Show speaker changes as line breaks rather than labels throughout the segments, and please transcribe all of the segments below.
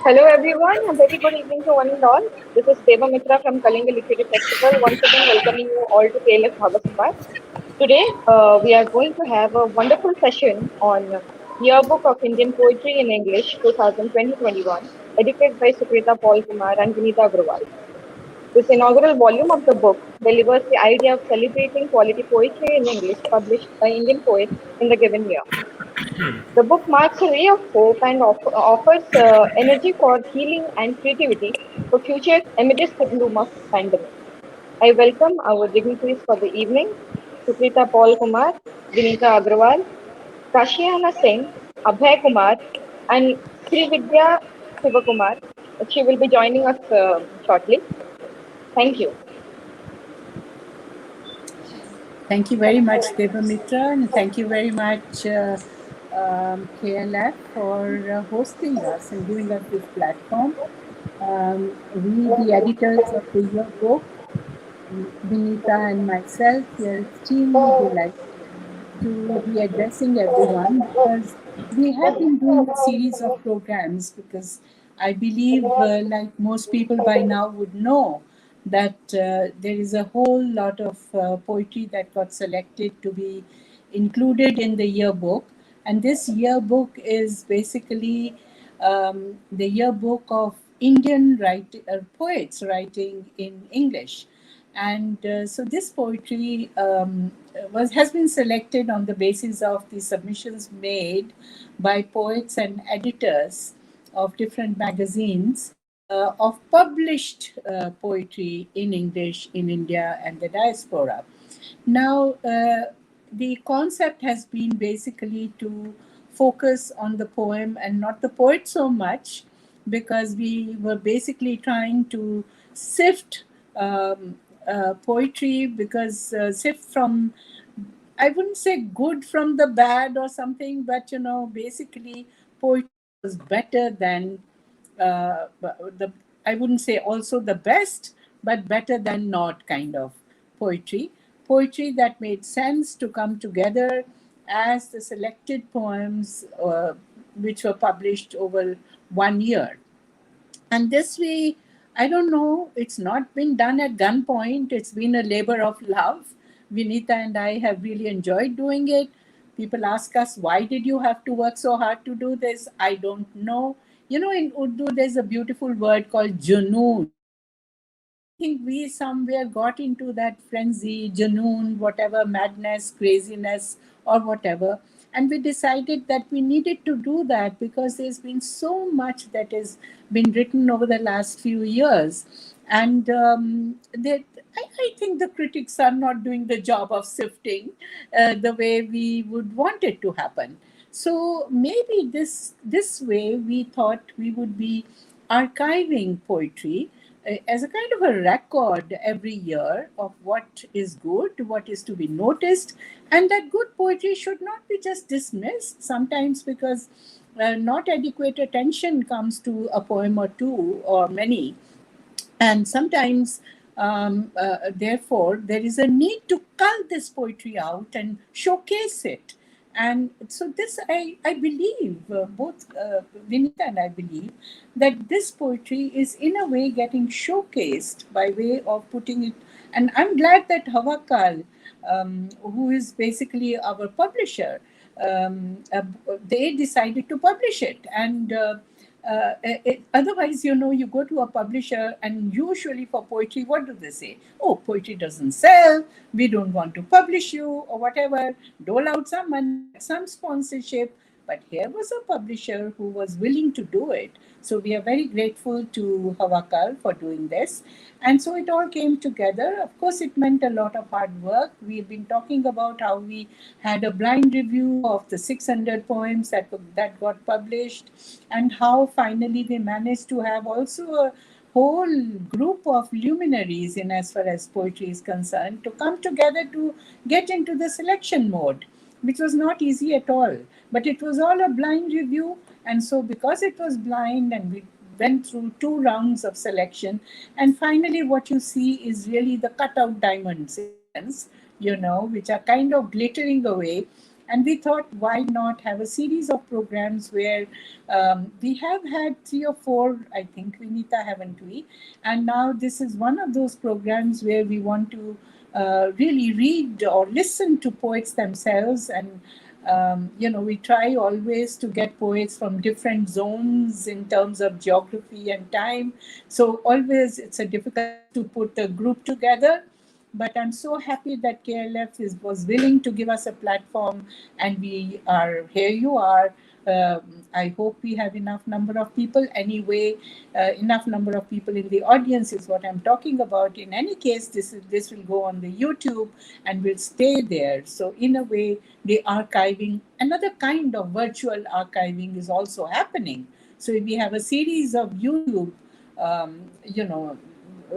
Hello everyone, a very good evening to one and all. This is Deva Mitra from Kalinga Literary Festival, once again welcoming you all to KLF Bhava Samvad. Today, we are going to have a wonderful session on Yearbook of Indian Poetry in English 2020-21, edited by Sukrita Paul Kumar and Vinita Agrawal. This inaugural volume of the book delivers the idea of celebrating quality poetry in English published by Indian poets in the given year. The book marks a ray of hope and offers energy for healing and creativity for future amidst the gloom of pandemic. I welcome our dignitaries for the evening, Sukrita Paul Kumar, Vinita Agrawal, Kasyana Singh, Abhay Kumar, and Srividya Kumar. She will be joining us shortly. Thank you.
Thank you very much, Devamitra, and thank you very much, KLF, for hosting us and giving us this platform. We, the editors of the yearbook, Vinita and myself, we are extremely delighted to be addressing everyone because we have been doing a series of programs because I believe, like most people by now would know, that there is a whole lot of poetry that got selected to be included in the yearbook. And this yearbook is basically the yearbook of poets writing in English. And so this poetry has been selected on the basis of the submissions made by poets and editors of different magazines of published poetry in English in India and the diaspora. Now, the concept has been basically to focus on the poem and not the poet so much, because we were basically trying to sift poetry, because sift from, I wouldn't say good from the bad or something, but basically poetry was better than the, I wouldn't say also the best, but better than not kind of poetry. Poetry that made sense to come together as the selected poems which were published over 1 year. And this way, I don't know, it's not been done at gunpoint. It's been a labor of love. Vinita and I have really enjoyed doing it. People ask us, why did you have to work so hard to do this? I don't know. In Urdu, there's a beautiful word called junoon. I think we somewhere got into that frenzy, janoon, whatever, madness, craziness, or whatever. And we decided that we needed to do that because there's been so much that has been written over the last few years. And I think the critics are not doing the job of sifting the way we would want it to happen. So maybe this way we thought we would be archiving poetry as a kind of a record every year of what is good, what is to be noticed, and that good poetry should not be just dismissed sometimes because not adequate attention comes to a poem or two or many. And sometimes, therefore, there is a need to cull this poetry out and showcase it. And so, this I believe, both Vinita and I believe, that this poetry is in a way getting showcased by way of putting it. And I'm glad that Havakal, who is basically our publisher, they decided to publish it. And otherwise, you go to a publisher and usually for poetry, what do they say? Oh, poetry doesn't sell. We don't want to publish you or whatever. Dole out some money, some sponsorship. But here was a publisher who was willing to do it. So we are very grateful to Havakal for doing this. And so it all came together. Of course, it meant a lot of hard work. We've been talking about how we had a blind review of the 600 poems that got published, and how finally we managed to have also a whole group of luminaries in as far as poetry is concerned to come together to get into the selection mode, which was not easy at all. But it was all a blind review. And so, because it was blind and we went through 2 rounds of selection, and finally, what you see is really the cutout diamonds, in a sense, which are kind of glittering away. And we thought, why not have a series of programs where we have had 3 or 4, I think, Vinita, haven't we? And now this is one of those programs where we want to really read or listen to poets themselves. And we try always to get poets from different zones in terms of geography and time. So always it's a difficult to put a group together. But I'm so happy that KLF was willing to give us a platform, and we are here. You are. I hope we have enough number of people. Anyway, enough number of people in the audience is what I'm talking about. In any case, this will go on the YouTube and will stay there. So in a way, the archiving, another kind of virtual archiving, is also happening. So we have a series of YouTube,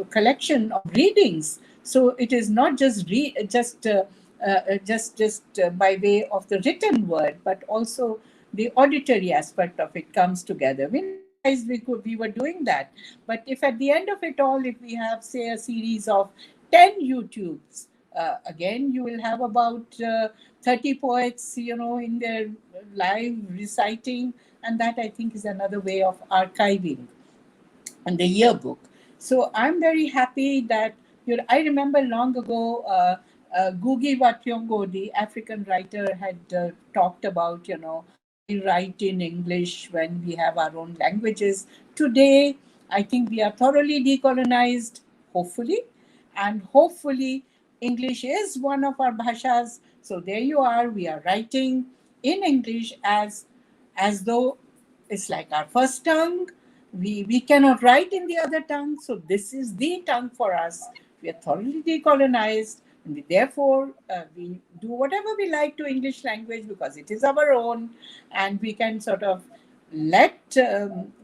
collection of readings. So it is not just by way of the written word, but also the auditory aspect of it comes together. We never realized we were doing that. But if at the end of it all, if we have, say, a series of 10 YouTubes, again, you will have about 30 poets, in their live reciting, and that, I think, is another way of archiving and the yearbook. So I'm very happy that I remember long ago, Gugi wa Thiong'o, the African writer, had talked about, why write in English when we have our own languages. Today, I think we are thoroughly decolonized, hopefully, and hopefully English is one of our bhashas. So there you are, we are writing in English as though it's like our first tongue. We cannot write in the other tongue, so this is the tongue for us. We are thoroughly decolonized, and therefore we do whatever we like to English language because it is our own, and we can sort of let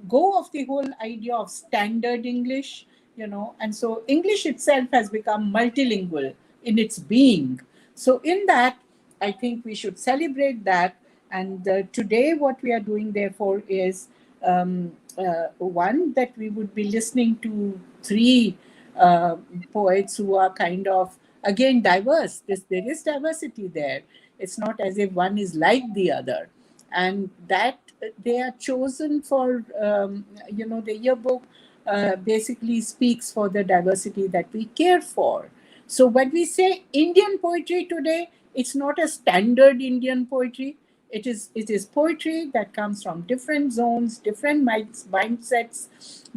go of the whole idea of standard English, and so English itself has become multilingual in its being. So in that, I think we should celebrate that. And today, what we are doing, therefore, is one, that we would be listening to 3 poets who are kind of, again, diverse. There is diversity there. It's not as if one is like the other. And that they are chosen for, the yearbook basically speaks for the diversity that we care for. So when we say Indian poetry today, it's not a standard Indian poetry. It is poetry that comes from different zones, different mindsets,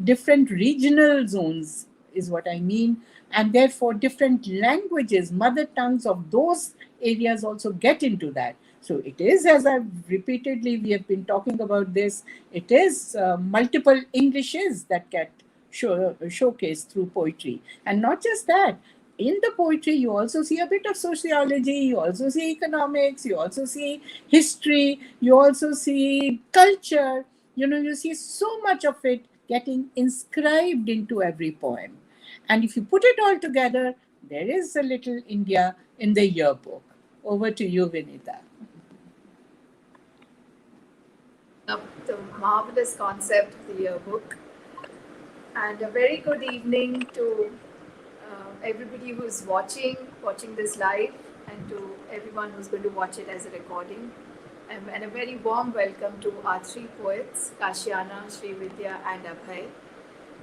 different regional zones is what I mean, and therefore different languages, mother tongues of those areas also get into that. So it is, as I've repeatedly, we have been talking about this, it is multiple Englishes that get showcased through poetry. And not just that, in the poetry, you also see a bit of sociology, you also see economics, you also see history, you also see culture. You see so much of it getting inscribed into every poem. And if you put it all together, there is a little India in the yearbook. Over to you, Vinita.
The marvelous concept of the yearbook. And a very good evening to everybody who's watching this live, and to everyone who's going to watch it as a recording. And a very warm welcome to our 3 poets, Kasyana, Srividya, and Abhay.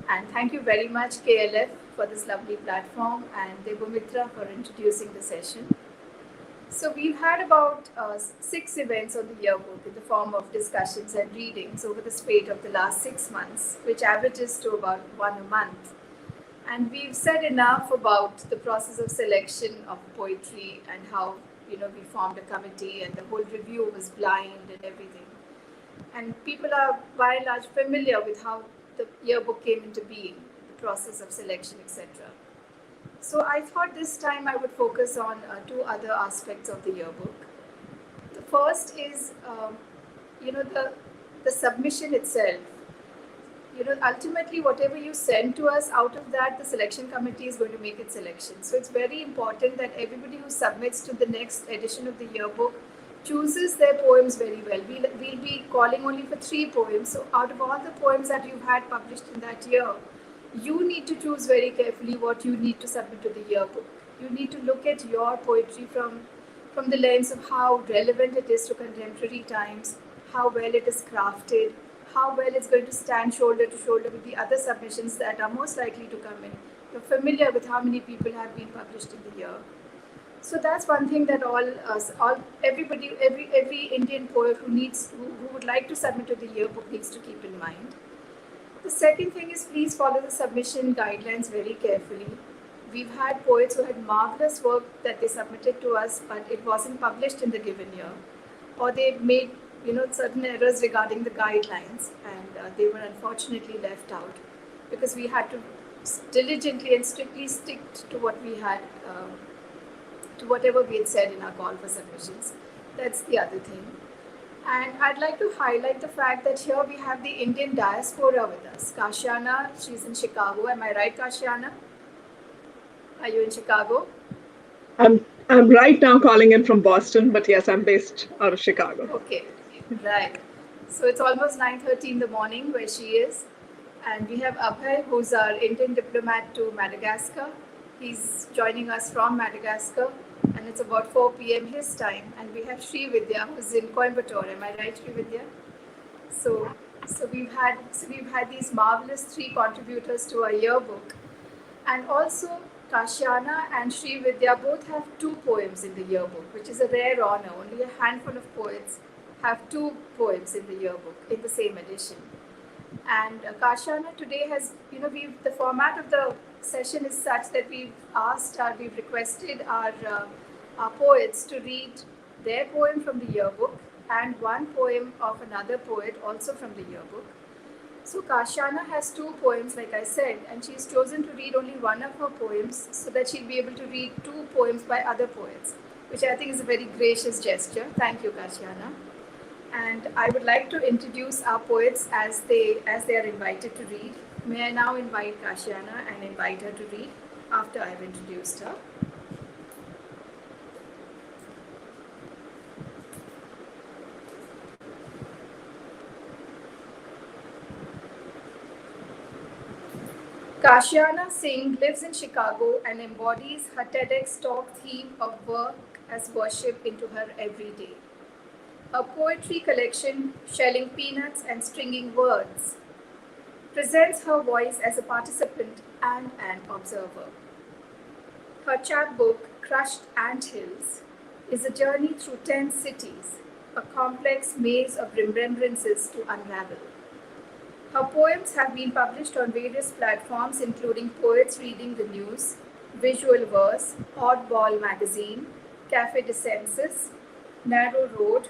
And thank you very much, KLF, for this lovely platform, and Devamitra for introducing the session. So we've had about 6 events on the yearbook in the form of discussions and readings over the spate of the last 6 months, which averages to about 1 a month. And we've said enough about the process of selection of poetry and how, we formed a committee and the whole review was blind and everything. And people are by and large familiar with how the yearbook came into being, the process of selection, etc. So I thought this time I would focus on 2 other aspects of the yearbook. The first is, the submission itself. Ultimately, whatever you send to us, out of that, the selection committee is going to make its selection. So it's very important that everybody who submits to the next edition of the yearbook chooses their poems very well. We'll be calling only for 3 poems. So out of all the poems that you've had published in that year, you need to choose very carefully what you need to submit to the yearbook. You need to look at your poetry from from the lens of how relevant it is to contemporary times, how well it is crafted, how well it's going to stand shoulder to shoulder with the other submissions that are most likely to come in. You're familiar with how many people have been published in the year. So that's one thing that every Indian poet who would like to submit to the yearbook needs to keep in mind. The second thing is please follow the submission guidelines very carefully. We've had poets who had marvelous work that they submitted to us, but it wasn't published in the given year, or they made certain errors regarding the guidelines, and they were unfortunately left out because we had to diligently and strictly stick to what we had, to whatever we had said in our call for submissions. That's the other thing. And I'd like to highlight the fact that here we have the Indian diaspora with us. Kasyana, she's in Chicago. Am I right, Kasyana? Are you in Chicago?
I'm right now calling in from Boston, but yes, I'm based out of Chicago.
Okay, right. So it's almost 9:30 in the morning where she is. And we have Abhay, who's our Indian diplomat to Madagascar. He's joining us from Madagascar, and it's about 4 p.m. his time. And we have Srividya, who's in Coimbatore. Am I right, Srividya? So we've had these marvelous 3 contributors to our yearbook, and also Kasyana and Srividya both have 2 poems in the yearbook, which is a rare honor. Only a handful of poets have 2 poems in the yearbook in the same edition. And Kasyana today has, the format of the session is such that we've requested our poets to read their poem from the yearbook and 1 poem of another poet also from the yearbook. So Kasyana has 2 poems, like I said, and she's chosen to read only 1 of her poems so that she'll be able to read 2 poems by other poets, which I think is a very gracious gesture. Thank you, Kasyana. And I would like to introduce our poets as they are invited to read. May I now invite Kasyana and invite her to read after I've introduced her. Kasyana Singh lives in Chicago and embodies her TEDx talk theme of work as worship into her everyday. Her poetry collection, Shelling Peanuts and Stringing Words, presents her voice as a participant and an observer. Her chapbook, Crushed Anthills, is a journey through 10 cities, a complex maze of remembrances to unravel. Her poems have been published on various platforms, including Poets Reading the News, Visual Verse, Oddball Magazine, Cafe de Senses, Narrow Road,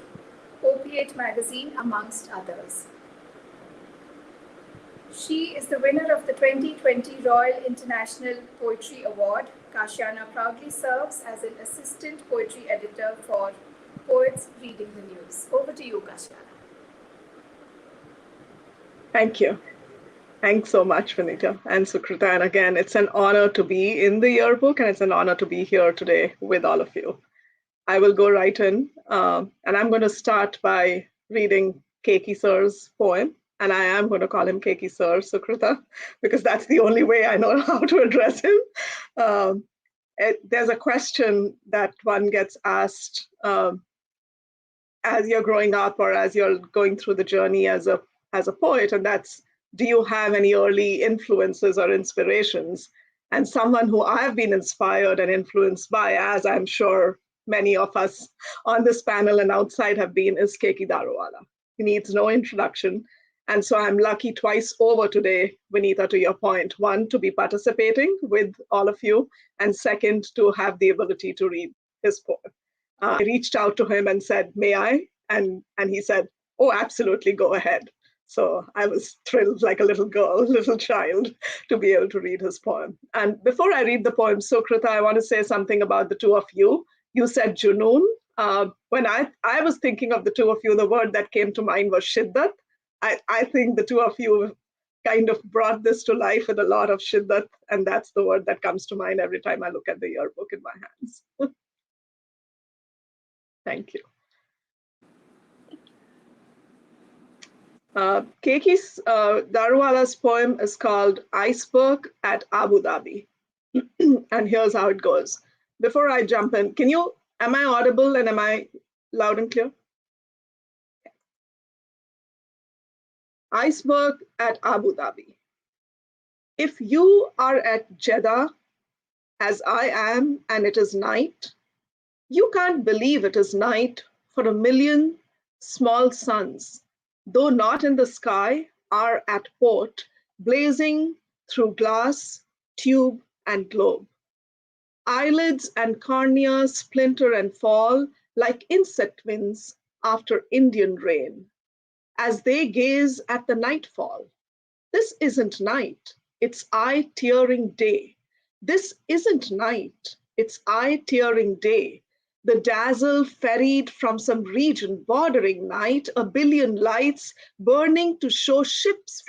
Opiate Magazine, amongst others. She is the winner of the 2020 Royal International Poetry Award. Kasyana proudly serves as an assistant poetry editor for Poets Reading the News. Over to you, Kasyana.
Thank you. Thanks so much, Vinita and Sukrita. And again, it's an honor to be in the yearbook, and it's an honor to be here today with all of you. I will go right in, and I'm going to start by reading Keki Sir's poem, and I am going to call him Keki Sir, Sukrita, because that's the only way I know how to address him. There's a question that one gets asked as you're growing up or as you're going through the journey as a poet, and that's, do you have any early influences or inspirations? And someone who I've been inspired and influenced by, as I'm sure many of us on this panel and outside have been, is Keki Daruwala. He needs no introduction. And so I'm lucky twice over today, Vinita, to your point. 1, to be participating with all of you, and 2nd, to have the ability to read his poem. I reached out to him and said, may I? And he said, oh, absolutely, go ahead. So I was thrilled like a little girl, little child, to be able to read his poem. And before I read the poem, Sukrita, I want to say something about the 2 of you. You said Junoon. When I was thinking of the 2 of you, the word that came to mind was Shiddat. I think the 2 of you kind of brought this to life with a lot of Shiddat, and that's the word that comes to mind every time I look at the yearbook in my hands. Thank you. Keki Daruwala's poem is called Iceberg at Abu Dhabi. And here's how it goes. Before I jump in, can you Am I audible and am I loud and clear? Iceberg at Abu Dhabi. If you are at Jeddah, as I am, and it is night, you can't believe it is night, for a million small suns, though not in the sky, are at port, blazing through glass, tube, and globe. Eyelids and cornea splinter and fall like insect wings after Indian rain as they gaze at the nightfall. This isn't night, it's eye-tearing day. This isn't night, it's eye-tearing day. The dazzle ferried from some region bordering night, a billion lights burning to show ships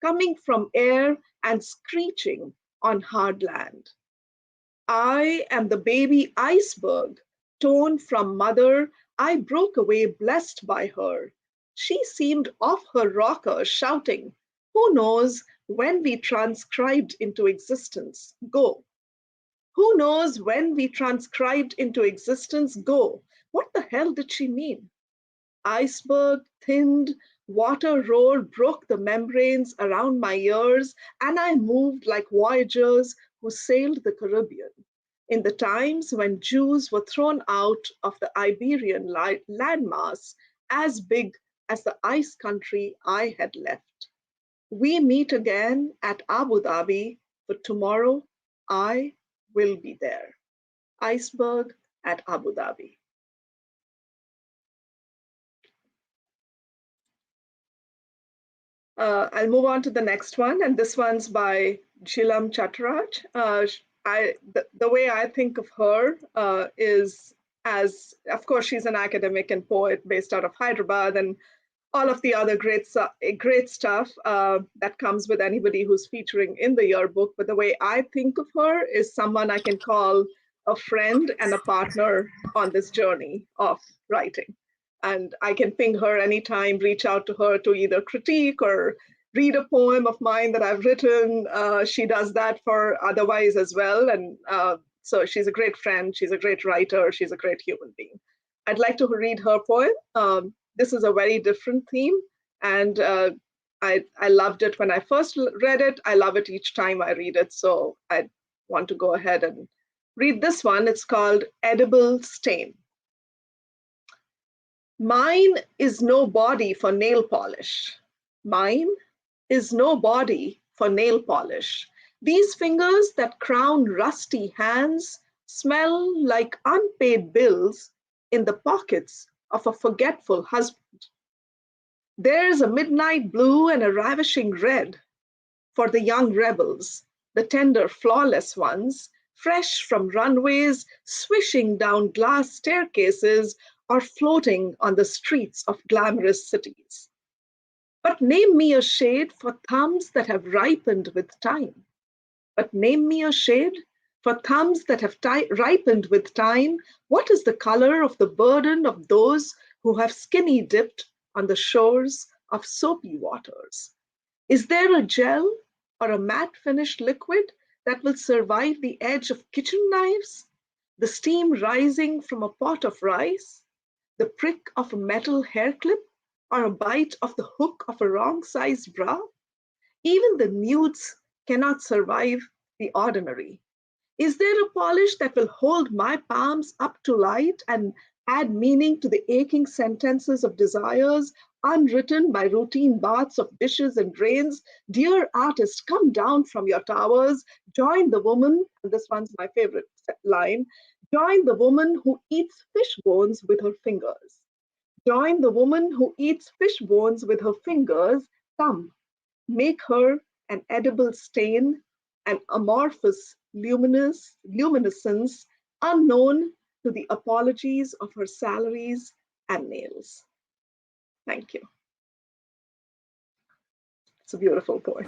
coming from air and screeching on hard land. I am the baby iceberg, torn from mother. I broke away blessed by her. She seemed off her rocker, shouting, who knows when we transcribed into existence? Go. Who knows when we transcribed into existence? Go. What the hell did she mean? Iceberg thinned, water roar broke the membranes around my ears, and I moved like voyagers who sailed the Caribbean in the times when Jews were thrown out of the Iberian landmass as big as the ice country I had left. We meet again at Abu Dhabi, for tomorrow I will be there. Iceberg at Abu Dhabi. I'll move on to the next one, and this one's by Jilam Chattaraj. The way I think of her is as, of course, she's an academic and poet based out of Hyderabad, and all of the other great stuff that comes with anybody who's featuring in the yearbook. But the way I think of her is someone I can call a friend and a partner on this journey of writing. And I can ping her anytime, reach out to her to either critique or read a poem of mine that I've written. She does that for otherwise as well. And so she's a great friend, she's a great writer, she's a great human being. I'd like to read her poem. This is a very different theme, and I loved it when I first read it. I love it each time I read it, so I want to go ahead and read this one. It's called Edible Stain. Mine is no body for nail polish. Mine is no body for nail polish. These fingers that crown rusty hands smell like unpaid bills in the pockets of a forgetful husband. There's a midnight blue and a ravishing red for the young rebels, the tender, flawless ones, fresh from runways, swishing down glass staircases, or floating on the streets of glamorous cities. But name me a shade for thumbs that have ripened with time. But name me a shade for thumbs that have ripened with time. What is the color of the burden of those who have skinny dipped on the shores of soapy waters? Is there a gel or a matte finished liquid that will survive the edge of kitchen knives? The steam rising from a pot of rice? The prick of a metal hair clip, or a bite of the hook of a wrong-sized bra? Even the nudes cannot survive the ordinary. Is there a polish that will hold my palms up to light and add meaning to the aching sentences of desires unwritten by routine baths of dishes and drains? Dear artist, come down from your towers, join the woman, and this one's my favorite line, join the woman who eats fish bones with her fingers. Join the woman who eats fish bones with her fingers. Come, make her an edible stain, an amorphous luminescence unknown to the apologies of her salaries and nails. Thank you. It's a beautiful poem.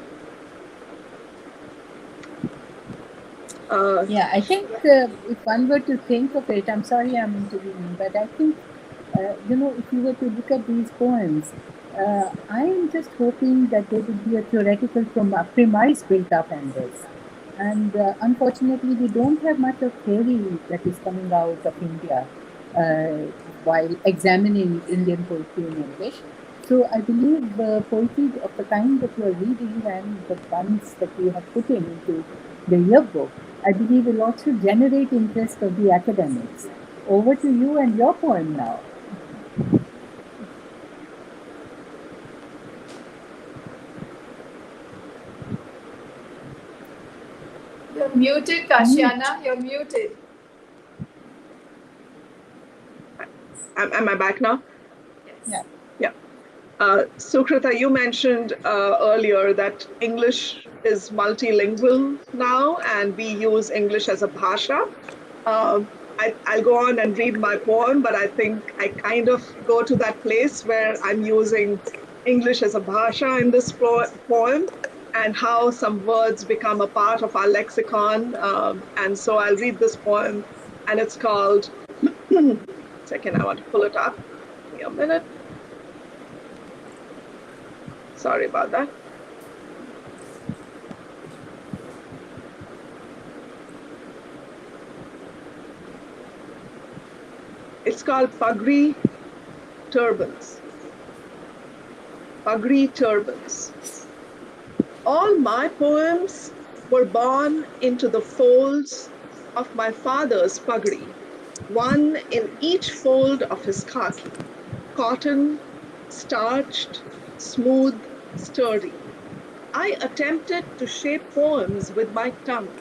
Yeah, I think if one were to think of it, I'm sorry I'm intervening, but I think, if you were to look at these poems, I am just hoping that there would be a theoretical premise built up on this. And unfortunately, we don't have much of theory that is coming out of India uh, while examining Indian poetry in English. So I believe poetry of the kind that you are reading and the ones that you have put in into the yearbook, I believe will also generate interest of the academics. Over to you and your poem now.
You're muted,
Mute.
Kasyana. You're muted.
Am I back now?
Yes.
Yeah.
Yeah. Sukrita, you mentioned earlier that English is multilingual now, and we use English as a bhasha. I'll go on and read my poem, but I think I kind of go to that place where I'm using English as a bhasha in this poem, and how some words become a part of our lexicon. And so I'll read this poem, and it's called, second, I want to pull it up. Give me a minute. Sorry about that. It's called Pagri Turbans. Pagri Turbans. All my poems were born into the folds of my father's pagri, one in each fold of his khaki, cotton, starched, smooth, sturdy. I attempted to shape poems with my tongue,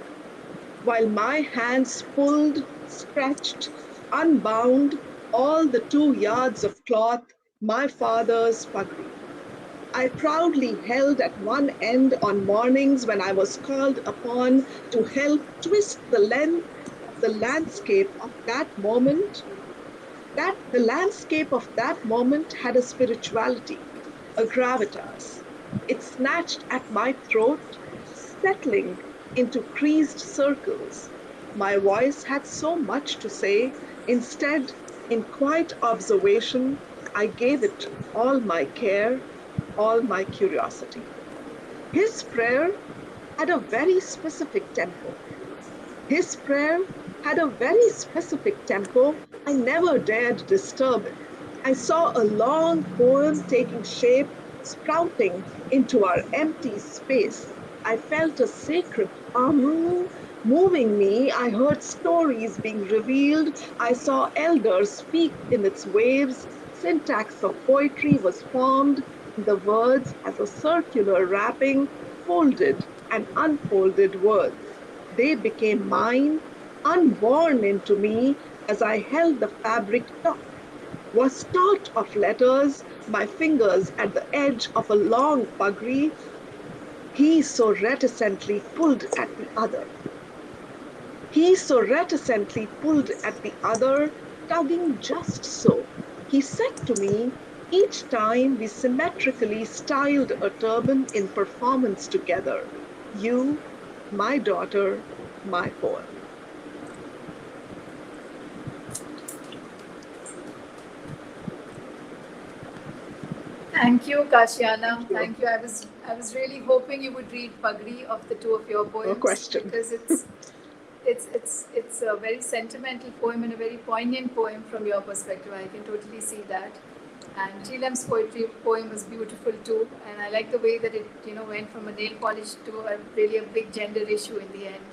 while my hands pulled, stretched, unbound all the 2 yards of cloth my father's pagri. I proudly held at one end on mornings when I was called upon to help twist the length of the landscape of that moment. That the landscape of that moment had a spirituality, a gravitas. It snatched at my throat, settling into creased circles. My voice had so much to say. Instead, in quiet observation, I gave it all my care, all my curiosity. His prayer had a very specific tempo. His prayer had a very specific tempo. I never dared disturb it. I saw a long poem taking shape, sprouting into our empty space. I felt a sacred moving me. I heard stories being revealed. I saw elders speak in its waves. Syntax of poetry was formed in the words as a circular wrapping, folded and unfolded words. They became mine, unborn into me as I held the fabric taut, was taught of letters, my fingers at the edge of a long pagri. He so reticently pulled at the other. He so reticently pulled at the other, tugging just so. He said to me, each time we symmetrically styled a turban in performance together, you, my daughter, my poem.
Thank you, Kasyana.
Thank you.
Thank you. I was really hoping you would read Pagri of the two of your
No
poems
question.
because it's a very sentimental poem and a very poignant poem from your perspective. I can totally see that. And Chilam's poetry poem was beautiful too, and I like the way that it went from a nail polish to a really a big gender issue in the end.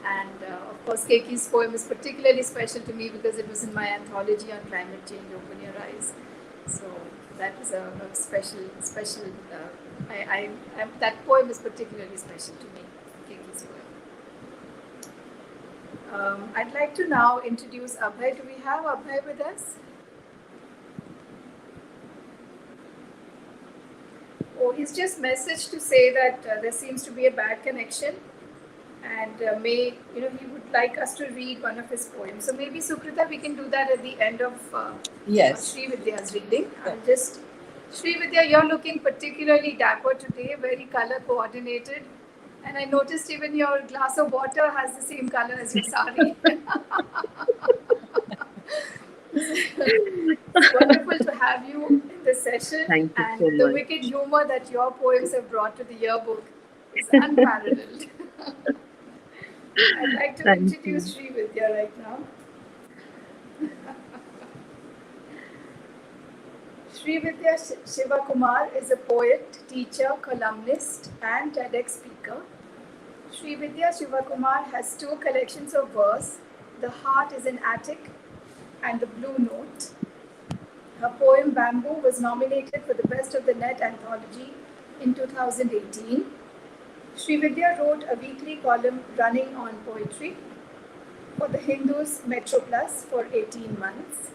And of course, Keki's poem is particularly special to me because it was in my anthology on climate change, Open Your Eyes. So that was a special. That poem is particularly special to me, Keki's poem. I'd like to now introduce Abhay. Do we have Abhay with us? Oh, he's just messaged to say that there seems to be a bad connection, and he would like us to read one of his poems. So maybe Sukrita, we can do that at the end of
Yes.
Srividya's reading. Just Srividya, you're looking particularly dapper today, very color coordinated. And I noticed even your glass of water has the same color as your sari. It's wonderful to have you in this session.
Thank you
And
so
the
much.
wicked humor that your poems have brought to the yearbook is unparalleled. I'd like to
Thank
introduce
you.
Srividya right now. Srividya Shiva Kumar is a poet, teacher, columnist, and TEDx speaker. Srividya Shiva Kumar has two collections of verse, The Heart is an Attic and The Blue Note. Her poem Bamboo was nominated for the Best of the Net anthology in 2018. Srividya wrote a weekly column running on poetry for the Hindu's Metro Plus for 18 months.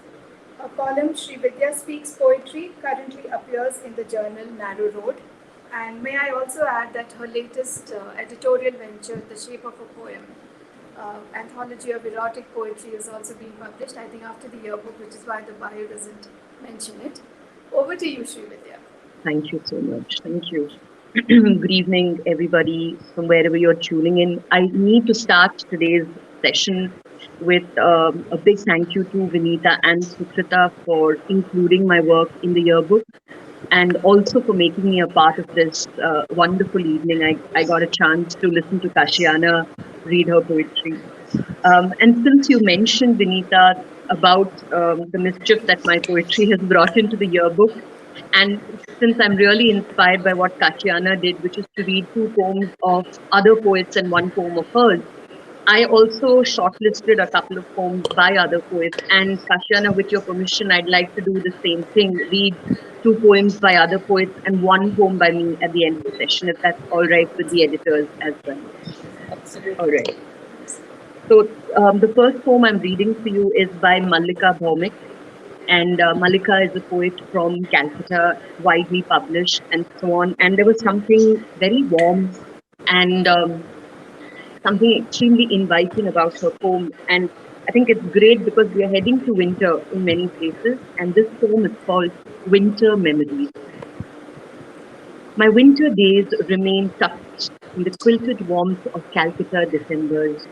Her column Srividya Speaks Poetry currently appears in the journal Narrow Road. And may I also add that her latest editorial venture, The Shape of a Poem, anthology of erotic poetry, is also being published, I think after the yearbook, which is why the bio doesn't mention it. Over to you, Srividya.
Thank you so much. Thank you. Good evening, everybody, from wherever you're tuning in. I need to start today's session with a big thank you to Vinita and Sukrita for including my work in the yearbook and also for making me a part of this wonderful evening. I got a chance to listen to Kasyana read her poetry. And since you mentioned, Vinita, about the mischief that my poetry has brought into the yearbook, and since I'm really inspired by what Kasyana did, which is to read two poems of other poets and one poem of hers, I also shortlisted a couple of poems by other poets. And Kasyana, with your permission, I'd like to do the same thing, read two poems by other poets and one poem by me at the end of the session, if that's all right with the editors as well. All
Absolutely.
right. So the first poem I'm reading for you is by Mallika Bhaumik. And Mallika is a poet from Calcutta, widely published and so on. And there was something very warm and something extremely inviting about her poem. And I think it's great because we are heading to winter in many places. And this poem is called Winter Memories. My winter days remain tucked in the quilted warmth of Calcutta Decembers.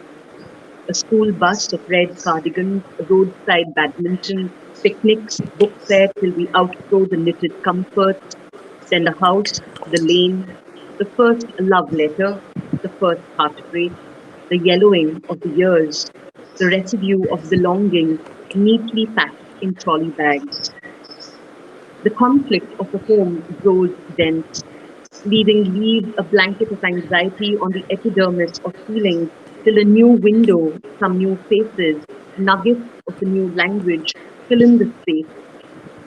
A school bus of red cardigans, roadside badminton, picnics, book fair till we outgrow the knitted comforts, then the house, the lane, the first love letter, the first heartbreak, the yellowing of the years, the residue of belonging neatly packed in trolley bags. The conflict of the home grows dense, leaves a blanket of anxiety on the epidermis of feelings till a new window, some new faces, nuggets of a new language fill in the space.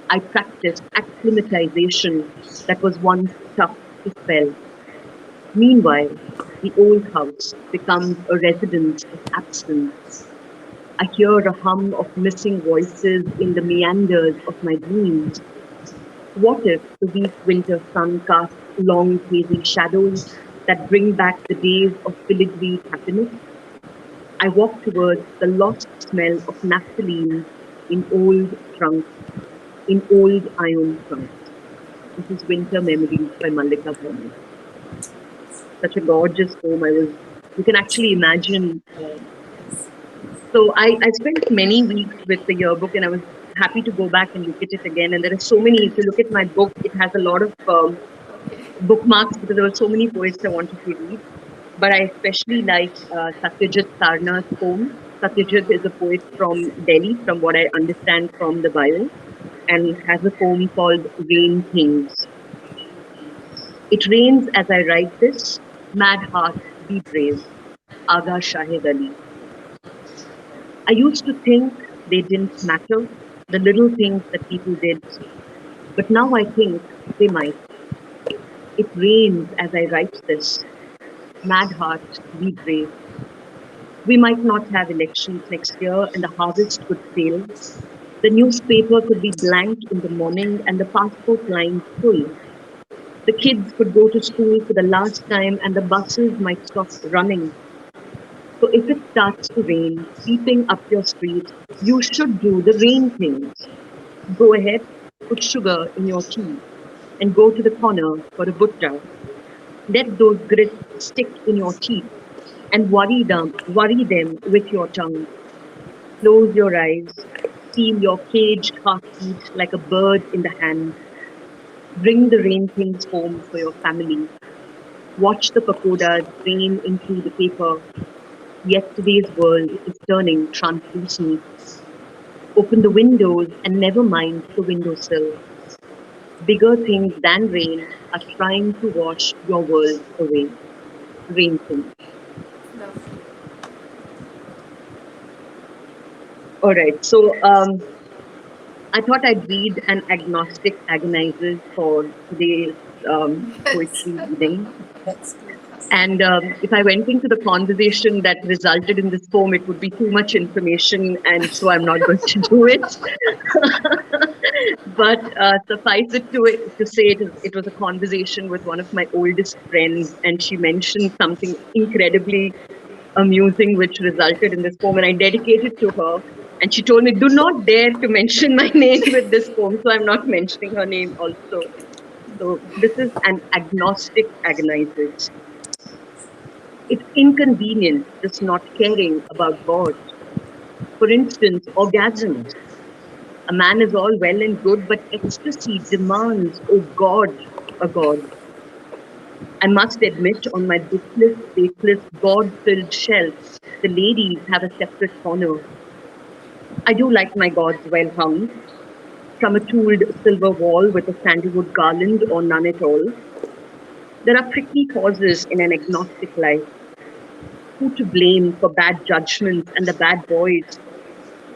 I practiced acclimatization that was once tough to spell. Meanwhile, the old house becomes a residence of absence. I hear a hum of missing voices in the meanders of my dreams. What if the weak winter sun casts long, hazy shadows that bring back the days of filigreed happiness? I walk towards the lost smell of naphthalene in old trunks, in old iron trunks. This is Winter Memories by Mallika Bhaumik. Such a gorgeous poem. You can actually imagine. So I spent many weeks with the yearbook and I was happy to go back and look at it again. And there are so many, if you look at my book, it has a lot of bookmarks because there were so many poets I wanted to read. But I especially like Satyajit Sarna's poem. Satyajit is a poet from Delhi, from what I understand from the bio, and has a poem called Rain Things. It rains as I write this, mad heart, be brave, Aga Shahid Ali. I used to think they didn't matter, the little things that people did, but now I think they might. It rains as I write this, mad heart, be brave. We might not have elections next year and the harvest could fail. The newspaper could be blank in the morning and the passport lines full. The kids could go to school for the last time and the buses might stop running. So if it starts to rain, sweeping up your street, you should do the rain things. Go ahead, put sugar in your tea, and go to the corner for a butta. Let those grits stick in your teeth and worry them with your tongue. Close your eyes, feel your caged heartbeat like a bird in the hand. Bring the rain things home for your family. Watch the pakodas rain into the paper. Yesterday's world is turning translucent. Open the windows and never mind the windowsill. Bigger things than rain are trying to wash your world away. Rain things.
Lovely.
All right. So I thought I'd read an agnostic agonizes for today's
Yes.
poetry reading.
That's good.
And if I went into the conversation that resulted in this poem, it would be too much information, and so I'm not going to do it. But suffice it to say, it was a conversation with one of my oldest friends, and she mentioned something incredibly amusing, which resulted in this poem, and I dedicated to her. And she told me, "Do not dare to mention my name with this poem," so I'm not mentioning her name also. So this is an agnostic agonizes. It's inconvenient just not caring about God. For instance, orgasms. A man is all well and good, but ecstasy demands, oh God, a God. I must admit, on my bookless, faithless, God-filled shelf, the ladies have a separate corner. I do like my gods well hung, from a tooled silver wall with a sandalwood garland or none at all. There are prickly pauses in an agnostic life. Who to blame for bad judgments and the bad boys?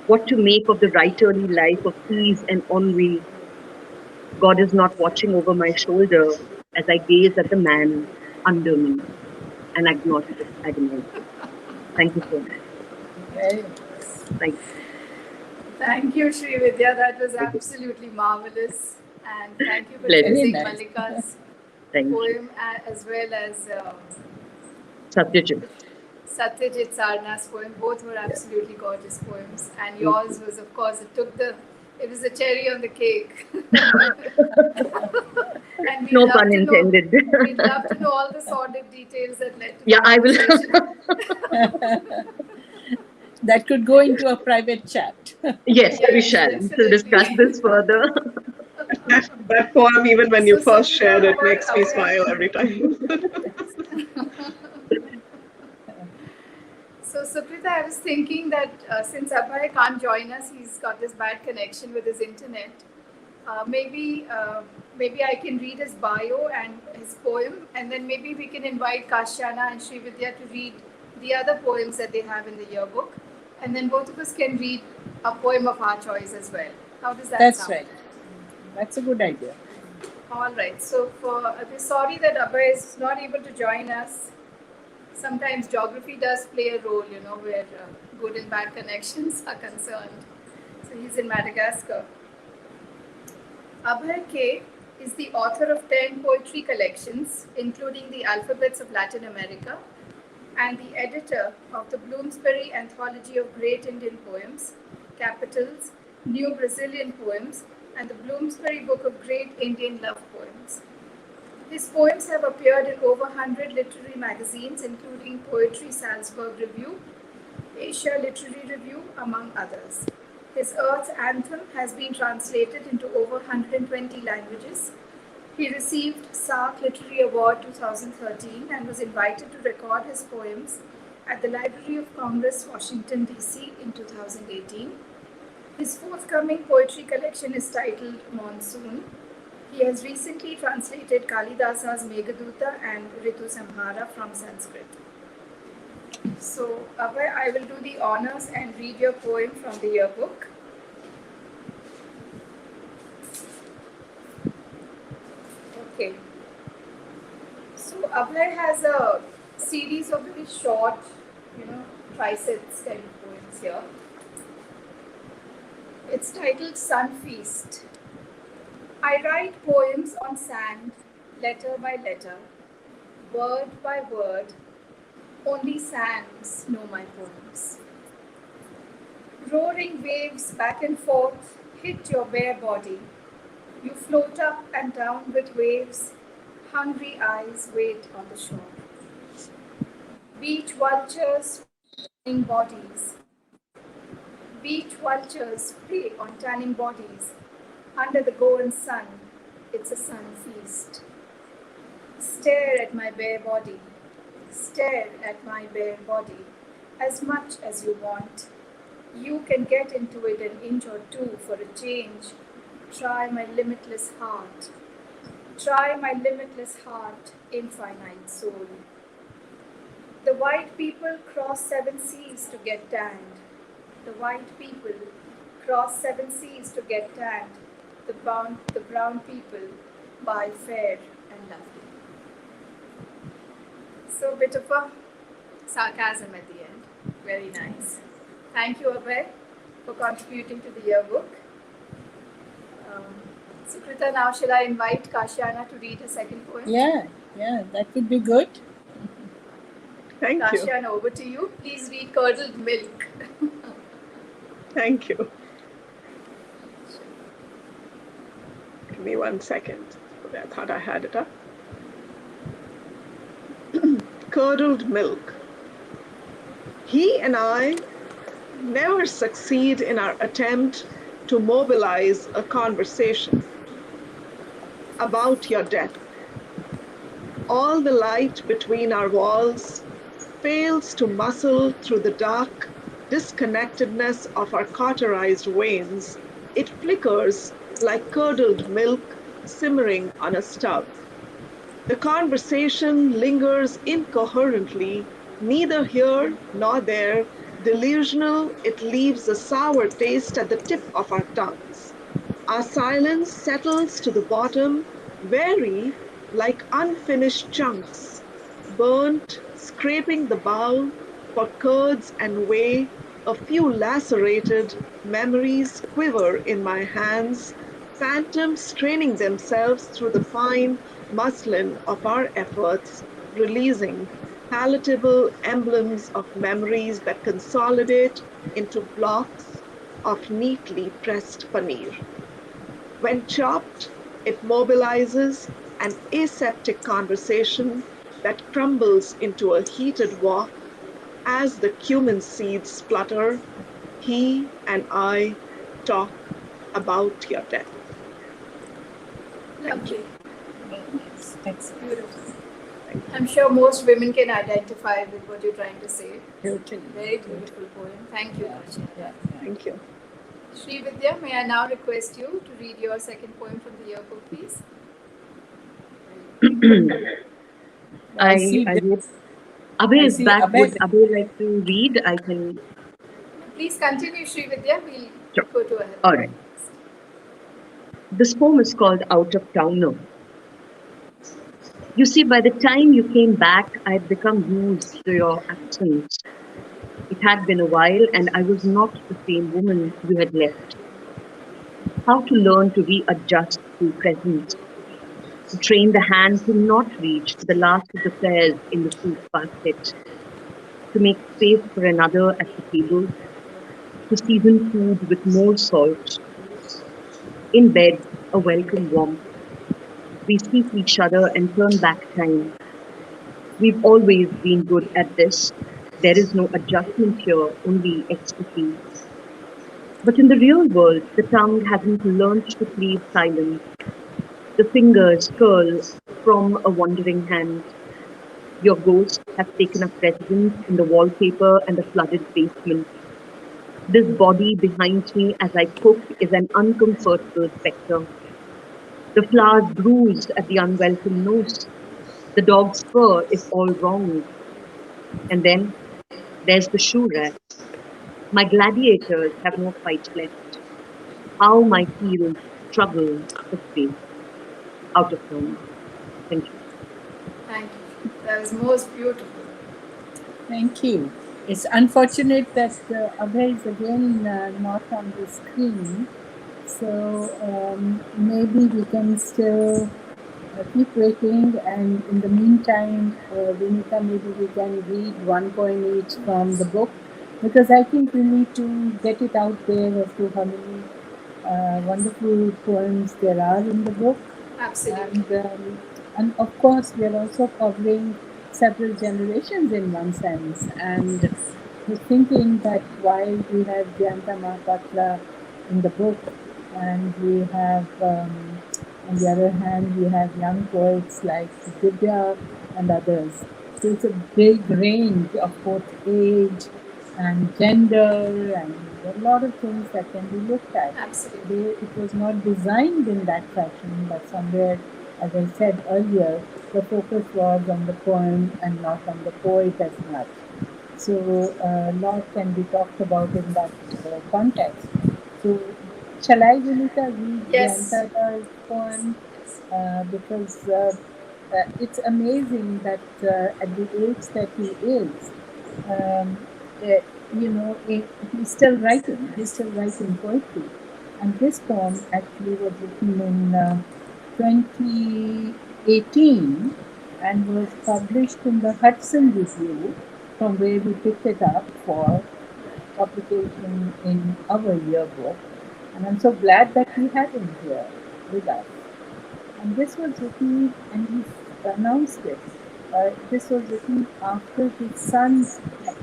What to make of the writerly life of ease and ennui? God is not watching over my shoulder as I gaze at the man under me, an agnostic agonizer. Thank you so much.
Very
Thank you.
Thank you, Srividya. That was absolutely marvelous. And thank you for
Pleasure.
choosing
Very nice.
Mallika's
Thank you.
poem as well as
Satyajit.
Satyajit Sarna's poem. Both were absolutely gorgeous poems. And yours was, of course, it was a cherry on the cake. And we'd
No
love
pun
to know,
intended.
we'd love to know all the sordid details that led to
Yeah,
the
I will.
conversation.
That could go into a private chat.
Yes, we
Yes,
shall. We'll discuss
definitely.
this further.
That poem, even when you
So,
first
Sukrita,
shared it,
for
makes me smile every time.
So, Sukrita, I was thinking that since Abhay can't join us, he's got this bad connection with his internet. Maybe I can read his bio and his poem, and then maybe we can invite Kasyana and Srividya to read the other poems that they have in the yearbook, and then both of us can read a poem of our choice as well. How does that
That's
sound?
right. That's a good idea.
All right. So, we're sorry that Abhay is not able to join us. Sometimes geography does play a role, where good and bad connections are concerned. So he's in Madagascar. Abhay K is the author of 10 poetry collections, including the Alphabets of Latin America, and the editor of the Bloomsbury Anthology of Great Indian Poems, Capitals, New Brazilian Poems, and the Bloomsbury Book of Great Indian Love Poems. His poems have appeared in over 100 literary magazines, including Poetry Salzburg Review, Asia Literary Review, among others. His Earth's Anthem has been translated into over 120 languages. He received SARC Literary Award 2013 and was invited to record his poems at the Library of Congress, Washington, D.C. in 2018. His forthcoming poetry collection is titled Monsoon. He has recently translated Kalidasa's Meghaduta and Ritu Samhara from Sanskrit. So, Abhay, I will do the honors and read your poem from the yearbook. Okay. So, Abhay has a series of very short, trisets kind of poems here. It's titled Sun Feast. I write poems on sand, letter by letter, word by word. Only sands know my poems. Roaring waves back and forth hit your bare body. You float up and down with waves. Hungry eyes wait on the shore. Beach vultures tanning bodies. Beach vultures prey on tanning bodies. Under the Goan sun, it's a sun feast. Stare at my bare body. Stare at my bare body. as much as you want. You can get into it an inch or two for a change. Try my limitless heart. Try my limitless heart, infinite soul. The white people cross seven seas to get tanned. The white people cross seven seas to get tanned. The brown people buy fair and lovely. So bit of a sarcasm at the end. Very nice. Thank you, Abhay, for contributing to the yearbook. Um, Sukrita, now shall I invite Kasyana to read her second poem?
Yeah, that would be good.
Thank you.
Kasyana, over to you. Please read Curdled Milk.
Thank you. Give me 1 second. I thought I had it up. Curdled milk. He and I never succeed in our attempt to mobilize a conversation about your death. All the light between our walls fails to muscle through the dark disconnectedness of our cauterized veins. It flickers like curdled milk simmering on a stove. The conversation lingers incoherently, neither here nor there. Delusional, it leaves a sour taste at the tip of our tongues. Our silence settles to the bottom, weary like unfinished chunks, burnt, scraping the bowl for curds and whey. A few lacerated memories quiver in my hands, phantoms straining themselves through the fine muslin of our efforts, releasing palatable emblems of memories that consolidate into blocks of neatly pressed paneer. When chopped, it mobilizes an aseptic conversation that crumbles into a heated walk as the cumin seeds splutter. He and I talk about your death.
Lovely.
That's
Beautiful. I'm sure most women can identify with what you're trying to say.
totally.
Very beautiful poem. Thank you, Kasyana.
Yeah.
Thank you.
Srividya, may I now request you to read your second poem from the yearbook, please?
I see.
I hope Abhay
I
is
see
back.
Abhay
Would
is-
Abhay like to read? I can.
Please continue, Srividya. We'll
Sure.
go to a
All right. This poem is called Out of Towner. You see, by the time you came back, I had become used to your absence. It had been a while, and I was not the same woman you had left. How to learn to readjust to presence, to train the hand to not reach for the last of the pears in the fruit basket, to make space for another at the table, to season food with more salt. In bed, a welcome warmth. We seek each other and turn back time. We've always been good at this. There is no adjustment here, only ecstasy. But in the real world, the tongue hasn't learned to cleave silence. The fingers curl from a wandering hand. Your ghost has taken up residence in the wallpaper and the flooded basement. This body behind me as I cook is an uncomfortable spectre. The flowers bruise at the unwelcome nose. The dog's fur is all wrong. And then there's the shoe rack. My gladiators have no fight left. How my heels struggle for space. Out of tone. Thank you.
Thank you. That was most beautiful.
Thank you. It's unfortunate that Abhay is again not on the screen. So maybe we can still keep waiting, and in the meantime, Vinita, maybe we can read one poem each from the book, because I think we need to get it out there as to how many wonderful poems there are in the book.
Absolutely.
And of course, we are also covering several generations in one sense. And was thinking that while we have Jayanta Mahapatra in the book, and we have, on the other hand, we have young poets like Divya and others. So it's a big range of both age and gender and a lot of things that can be looked at.
Absolutely.
Though it was not designed in that fashion, but somewhere, as I said earlier, the focus was on the poem and not on the poet as much. So a lot can be talked about in that context. So shall I, Vinita, read the
Yes.
entire poem?
Yes.
Because it's amazing that at the age that he is, um, uh, he's still writing. He's still writing poetry, and this poem actually was written in 2018 and was published in the Hudson Review, from where we picked it up for publication in our yearbook. And I'm so glad that we have him here with us. And this was written, and he announced it. This was written after his son's death,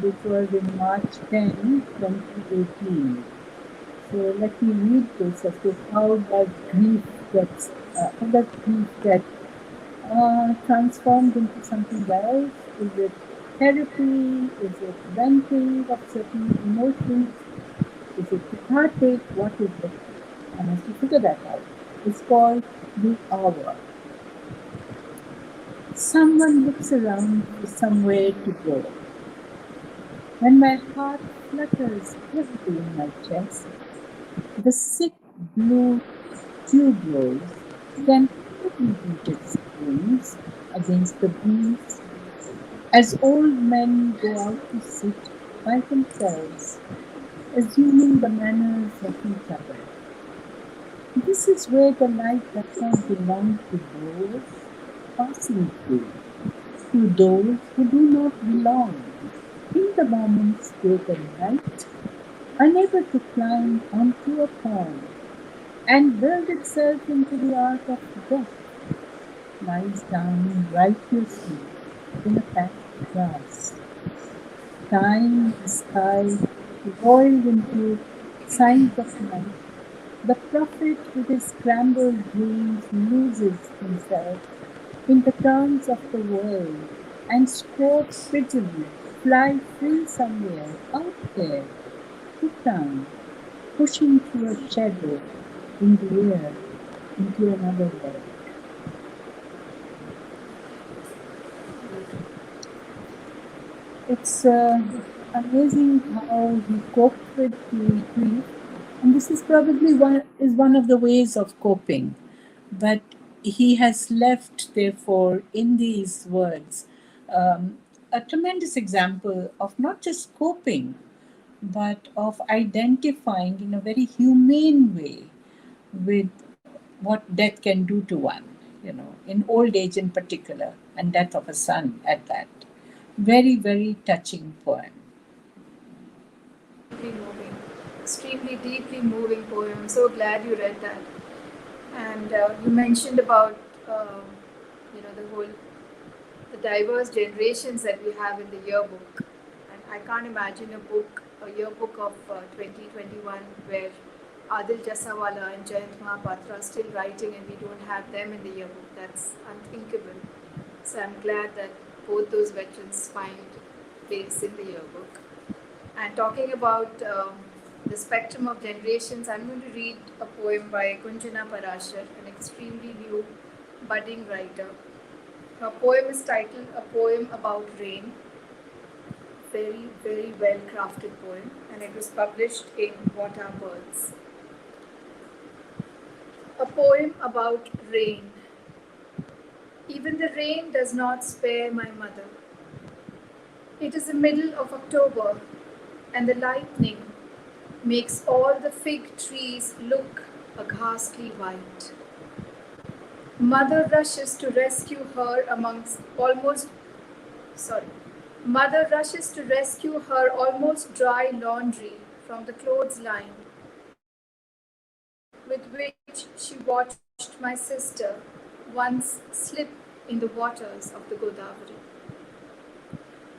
which was in March 10, 2018. So let me read this as to how does grief get transformed into something else? Is it therapy? Is it venting of certain emotions? Is it cathartic? What is it? One has to figure that out. It's called The Hour. Someone looks around for somewhere to go. When my heart flutters heavily in my chest, the sick blue tuberose gently beat its wings against the breeze as old men go out to sit by themselves, assuming the manners of each other. This is where the light does not belong to those passing through, to those who do not belong. In the moments where the light, unable to climb onto a pond and build itself into the ark of death, lies down righteously in a patch of grass. Time, the sky, roiled into signs of night. The prophet with his scrambled dreams loses himself in the turns of the world and strove prettily, fly free somewhere out there, put down, pushing through a shadow in the air into another world. It's amazing how he coped with the grief, and this is probably one of the ways of coping. But he has left, therefore, in these words, a tremendous example of not just coping, but of identifying in a very humane way with what death can do to one, in old age in particular, and death of a son at that. Very, very touching poem.
Deeply moving, extremely deeply moving poem. I'm so glad you read that. And you mentioned about the whole the diverse generations that we have in the yearbook. And I can't imagine a yearbook of 2021 where Adil Jasawala and Jayant Mahapatra are still writing and we don't have them in the yearbook. That's unthinkable. So I'm glad that both those veterans find place in the yearbook. And talking about the spectrum of generations, I'm going to read a poem by Kunjuna Parashat, an extremely new budding writer. Her poem is titled A Poem About Rain. Very, very well crafted poem, and it was published in What Are Birds. A poem about rain. Even the rain does not spare my mother. It is the middle of October, and the lightning makes all the fig trees look a ghastly white. Mother rushes to rescue her amongst almost sorry. Mother rushes to rescue her almost dry laundry from the clothesline with which she watched my sister once slip in the waters of the Godavari,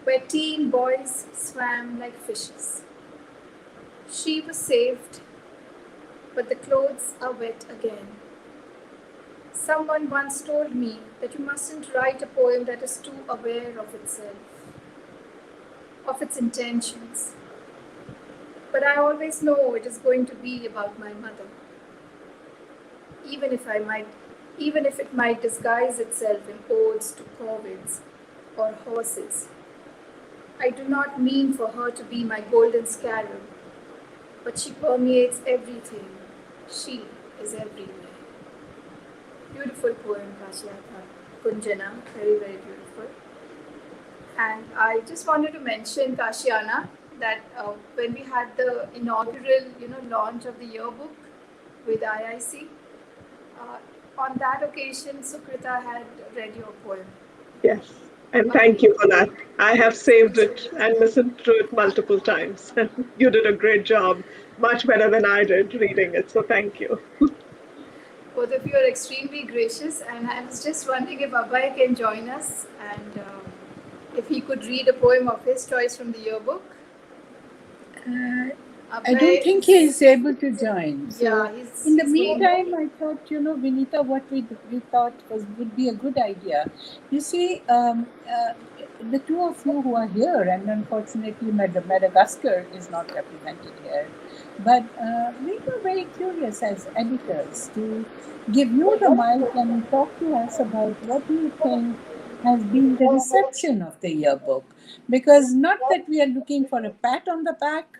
where teen boys swam like fishes. She was saved, but the clothes are wet again. Someone once told me that you mustn't write a poem that is too aware of itself. of its intentions. But I always know it is going to be about my mother, even if I might, even if it might disguise itself in odes to corvids or horses. I do not mean for her to be my golden scarab, but she permeates everything. She is everywhere. Beautiful poem, Kasyana, Kunjana, very, very beautiful. And I just wanted to mention, Kasyana, that when we had the inaugural, launch of the yearbook with IIC, on that occasion, Sukrita had read your poem.
Yes. And thank you for that. I have saved it and listened to it multiple times. You did a great job, much better than I did reading it. So thank you.
Both of you are extremely gracious, and I was just wondering if Abhay can join us and if he could read a poem of his choice from the yearbook.
I don't think he is able to join. So
Yeah,
in the meantime, I thought, Vinita, what we thought would be a good idea. You see, the two of you who are here, and unfortunately Madagascar is not represented here, but we were very curious as editors to give you the mic and talk to us about what do you think has been the reception of the yearbook. Because not that we are looking for a pat on the back,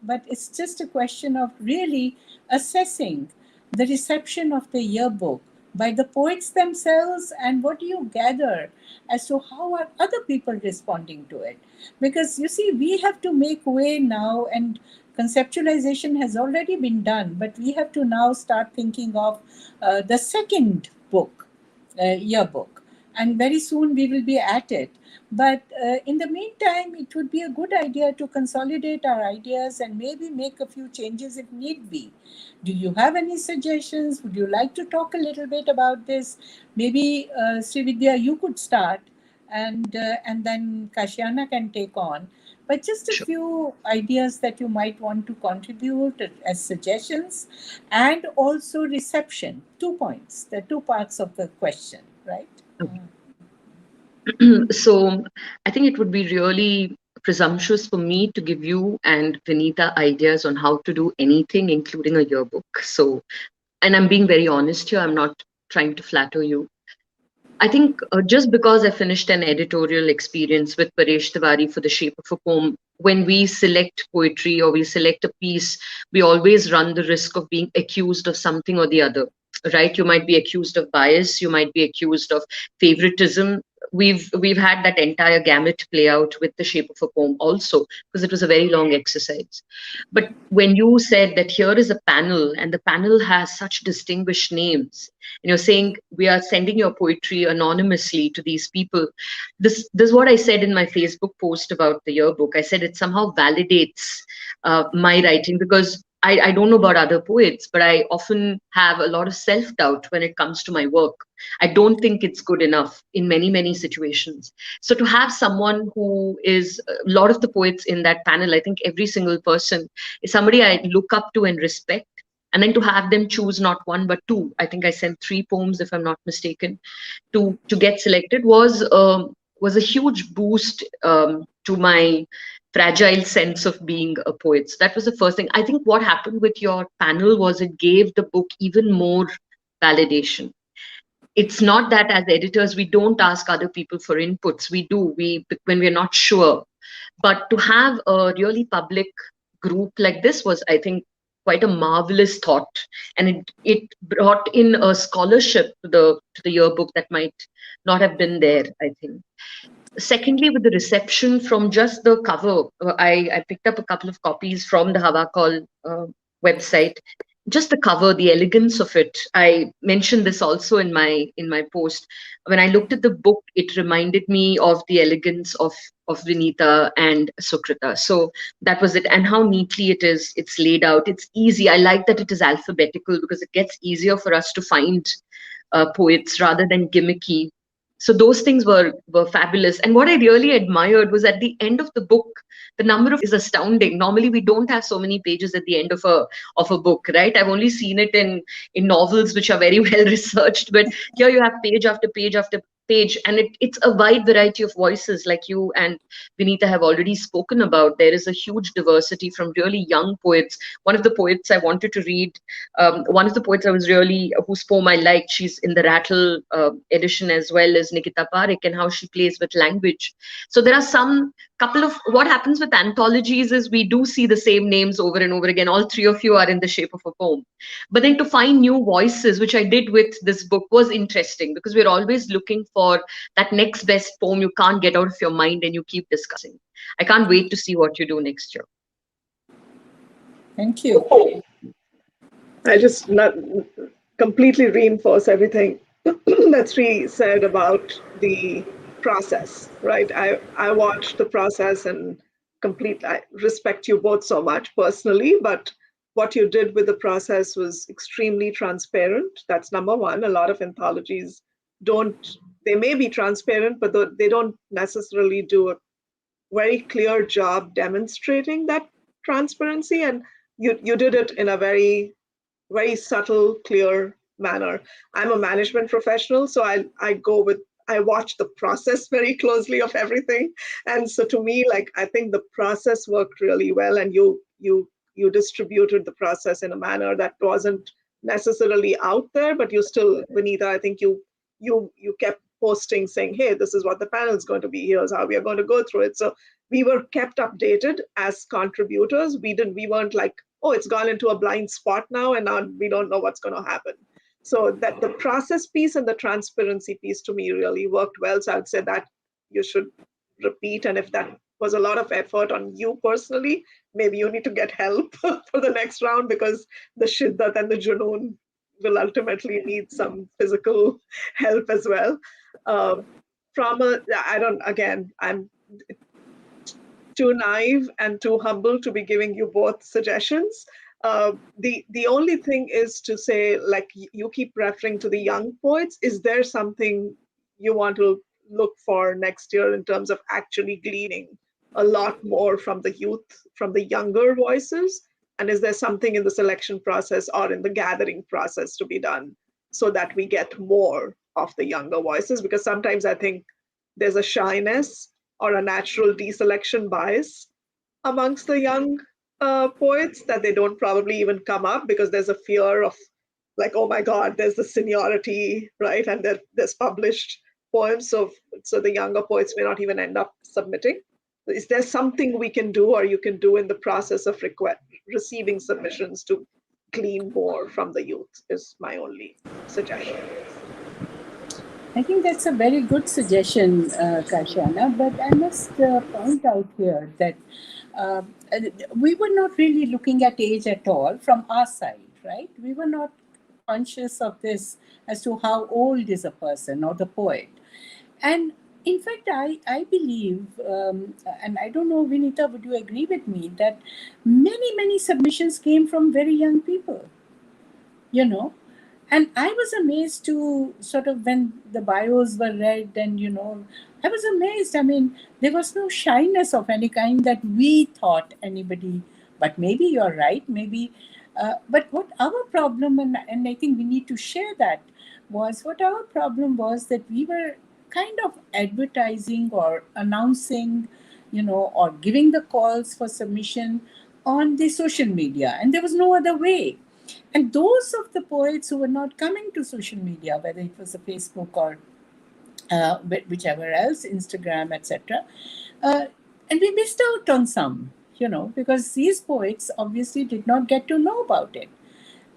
but it's just a question of really assessing the reception of the yearbook by the poets themselves, and what do you gather as to how are other people responding to it. Because you see, we have to make way now, and conceptualization has already been done, but we have to now start thinking of the second book, yearbook, and very soon we will be at it. But in the meantime, it would be a good idea to consolidate our ideas and maybe make a few changes if need be. Do you have any suggestions? Would you like to talk a little bit about this? Maybe Srividya, you could start, and then Kasyana can take on. But just a few ideas that you might want to contribute as suggestions, and also reception. 2 points, the 2 parts of the question, right?
Okay. So I think it would be really presumptuous for me to give you and Vinita ideas on how to do anything, including a yearbook. So, and I'm being very honest here, I'm not trying to flatter you. I think just because I finished an editorial experience with Paresh Tiwari for The Shape of a Poem, when we select poetry or we select a piece, we always run the risk of being accused of something or the other, right? You might be accused of bias, you might be accused of favoritism. We've had that entire gamut play out with The Shape of a Poem also, because it was a very long exercise. But when you said that here is a panel and the panel has such distinguished names, and you're saying we are sending your poetry anonymously to these people, this is what I said in my Facebook post about the yearbook. I said it somehow validates my writing, because I don't know about other poets, but I often have a lot of self-doubt when it comes to my work. I don't think it's good enough in many, many situations. So to have someone who is a lot of the poets in that panel, I think every single person is somebody I look up to and respect. And then to have them choose not one but two, I think I sent 3 poems, if I'm not mistaken, to get selected was a huge boost to my fragile sense of being a poet. So that was the first thing. I think what happened with your panel was it gave the book even more validation. It's not that as editors we don't ask other people for inputs. We do, when we're not sure. But to have a really public group like this was, I think, quite a marvelous thought, and it brought in a scholarship to the yearbook that might not have been there, I think. Secondly, with the reception from just the cover, I picked up a couple of copies from the Hava Call website. Just the cover, the elegance of it. I mentioned this also in my post. When I looked at the book, it reminded me of the elegance of Vinita and Sukrita. So that was it. And how neatly it is. It's laid out. It's easy. I like that it is alphabetical, because it gets easier for us to find poets rather than gimmicky. So those things were fabulous. And what I really admired was at the end of the book, the number of is astounding. Normally we don't have so many pages at the end of a book, right? I've only seen it in novels which are very well researched, but here you have page after page after page, and it's a wide variety of voices, like you and Vinita have already spoken about. There is a huge diversity from really young poets. One of the poets I wanted to read, one of the poets I was really, whose poem I liked, she's in the Rattle edition as well, as Nikita Parekh, and how she plays with language. So there are some couple of, what happens with anthologies is we do see the same names over and over again. All three of you are in the shape of a poem. But then to find new voices, which I did with this book, was interesting, because we're always looking for that next best poem you can't get out of your mind and you keep discussing. I can't wait to see what you do next year.
Thank you.
I just not completely reinforce everything that Sri said about the process, right? I watched the process and I respect you both so much personally, but what you did with the process was extremely transparent. That's number one. A lot of anthologies don't, they may be transparent, but they don't necessarily do a very clear job demonstrating that transparency. And you did it in a very, very subtle, clear manner. I'm a management professional, so I watch the process very closely of everything. And so to me, like, I think the process worked really well, and you distributed the process in a manner that wasn't necessarily out there, but you still, Vinita, I think you kept posting saying, hey, this is what the panel is going to be, here's how we are going to go through it. So we were kept updated as contributors. We weren't like, oh, it's gone into a blind spot now, and now we don't know what's going to happen. So that the process piece and the transparency piece to me really worked well. So I'd say that you should repeat. And if that was a lot of effort on you personally, maybe you need to get help for the next round, because the Shiddat and the Junoon will ultimately need some physical help as well. I'm too naive and too humble to be giving you both suggestions. The only thing is to say, like, you keep referring to the young poets. Is there something you want to look for next year in terms of actually gleaning a lot more from the youth, from the younger voices? And is there something in the selection process or in the gathering process to be done so that we get more of the younger voices? Because sometimes I think there's a shyness or a natural deselection bias amongst the young poets that they don't probably even come up, because there's a fear of, like, oh my God, there's the seniority, right? And there's published poems, so the younger poets may not even end up submitting. Is there something we can do, or you can do in the process of receiving submissions to glean more from the youth, is my only suggestion.
I think that's a very good suggestion, Kasyana, but I must point out here that we were not really looking at age at all from our side, right? We were not conscious of this as to how old is a person or the poet. And in fact, I believe, and I don't know, Vinita, would you agree with me, that many submissions came from very young people, you know? And I was amazed to sort of, when the bios were read, and, I was amazed. I mean, there was no shyness of any kind that we thought anybody, but maybe you're right, maybe. But what our problem, and I think we need to share that, what our problem was that we were kind of advertising or announcing, or giving the calls for submission on the social media, and there was no other way. And those of the poets who were not coming to social media, whether it was a Facebook or whichever else, Instagram, etc., and we missed out on some, because these poets obviously did not get to know about it.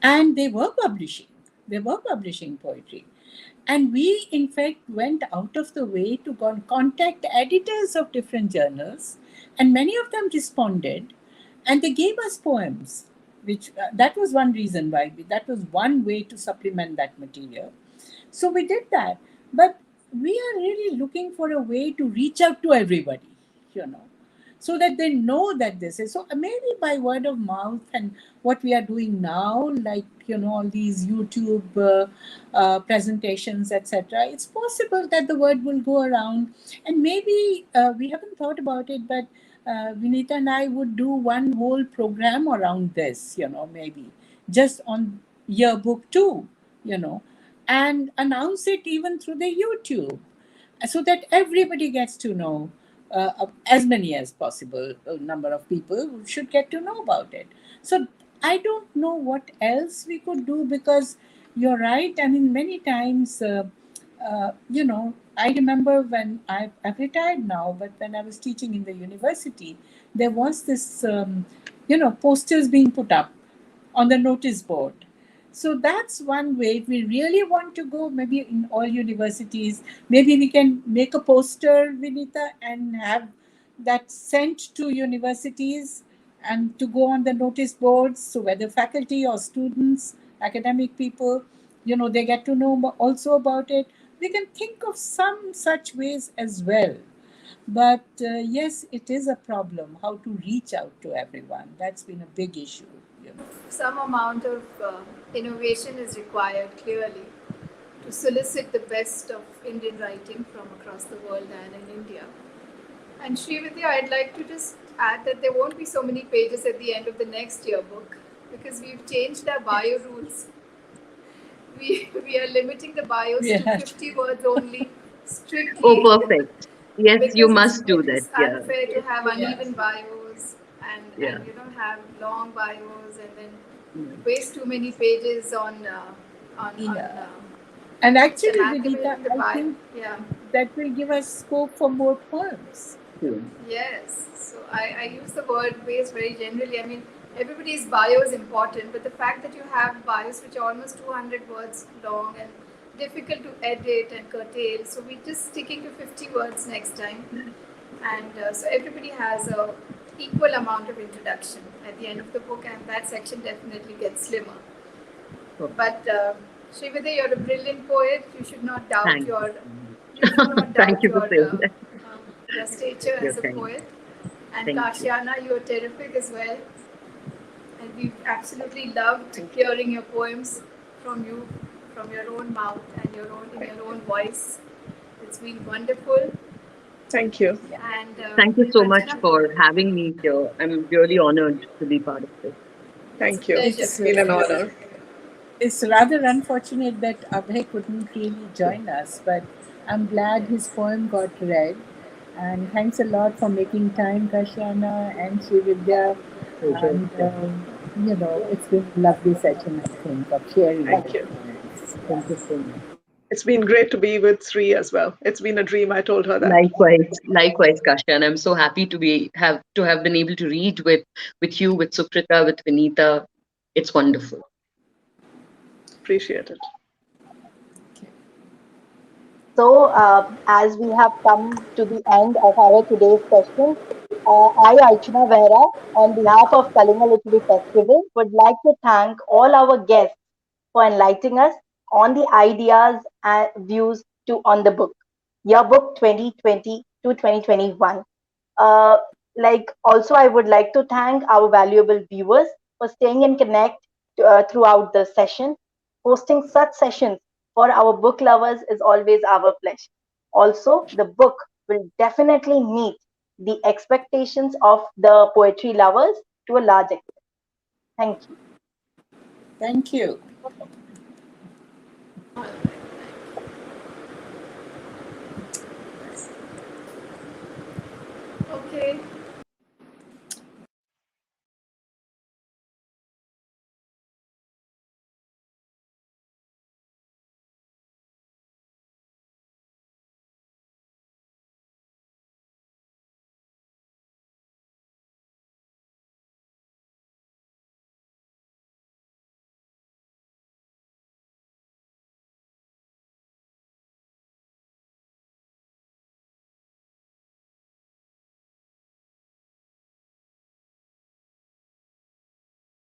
And they were publishing poetry. And we, in fact, went out of the way to contact editors of different journals, and many of them responded, and they gave us poems, which that was one reason why that was one way to supplement that material. So we did that. But we are really looking for a way to reach out to everybody, so that they know that this is. So maybe by word of mouth, and what we are doing now, like, all these YouTube presentations, etc., it's possible that the word will go around. And maybe we haven't thought about it, but Vinita and I would do one whole program around this, maybe just on Yearbook too, and announce it even through the YouTube. so that everybody gets to know, as many as possible number of people should get to know about it. So I don't know what else we could do, because you're right. I mean, many times, I remember when I've retired now, but when I was teaching in the university, there was this, posters being put up on the notice board. So that's one way. If we really want to go, maybe in all universities, maybe we can make a poster, Vinita, and have that sent to universities and to go on the notice boards. So whether faculty or students, academic people, they get to know also about it. We can think of some such ways as well. But yes, it is a problem how to reach out to everyone. That's been a big issue.
Some amount of innovation is required, clearly, to solicit the best of Indian writing from across the world and in India. And Srividya, I'd like to just add that there won't be so many pages at the end of the next yearbook, because we've changed our bio rules. We are limiting the bios to 50 words only, strictly.
Oh, perfect. Yes, you
Because
must do that.
it's
Yeah.
unfair to have uneven bios and
Yeah.
have long bios and then waste too many pages on
And actually,
amalgamating
Vidita,
the
I
bio.
think
Yeah.
that will give us scope for more poems.
Yes. So I use the word waste very generally. I mean, everybody's bio is important, but the fact that you have bios which are almost 200 words long and difficult to edit and curtail, so we're just sticking to 50 words next time. And so everybody has a equal amount of introduction at the end of the book, and that section definitely gets slimmer. But Srividya, you're a brilliant poet. You should not doubt
Thank
your
Thank you for saying that.
your stature as a
Okay.
poet. And
Thank you.
Kasyana, you're terrific as well. And we've absolutely loved hearing your poems from you, from your own mouth and in your own voice. It's been wonderful.
Thank you.
And
Thank you so much
Kasyana,
for having me here. I'm really honored to be part of this.
Thank you.
pleasure.
It's been an honor.
It's rather unfortunate that Abhay couldn't really join us, but I'm glad his poem got read. And thanks a lot for making time, Kashyana and Srividya. And, it's been a lovely session, I think, of sharing
Thank you.
poems.
Thank you so much.
It's been great to be with Sri as well. It's been a dream. I told her that.
Likewise, Kasha, and I'm so happy to have been able to read with you, with Sukrita, with Vinita. It's wonderful.
Appreciate it.
So, as we have come to the end of our today's session, I, Archana Vehra, on behalf of Kalinga Literary Festival, would like to thank all our guests for enlightening us on the ideas and views on the book, Yearbook 2020 to 2021. Uh, also, I would like to thank our valuable viewers for staying in connect throughout the session. Hosting such sessions for our book lovers is always our pleasure. Also, the book will definitely meet the expectations of the poetry lovers to a large extent. Thank you.
Thank you.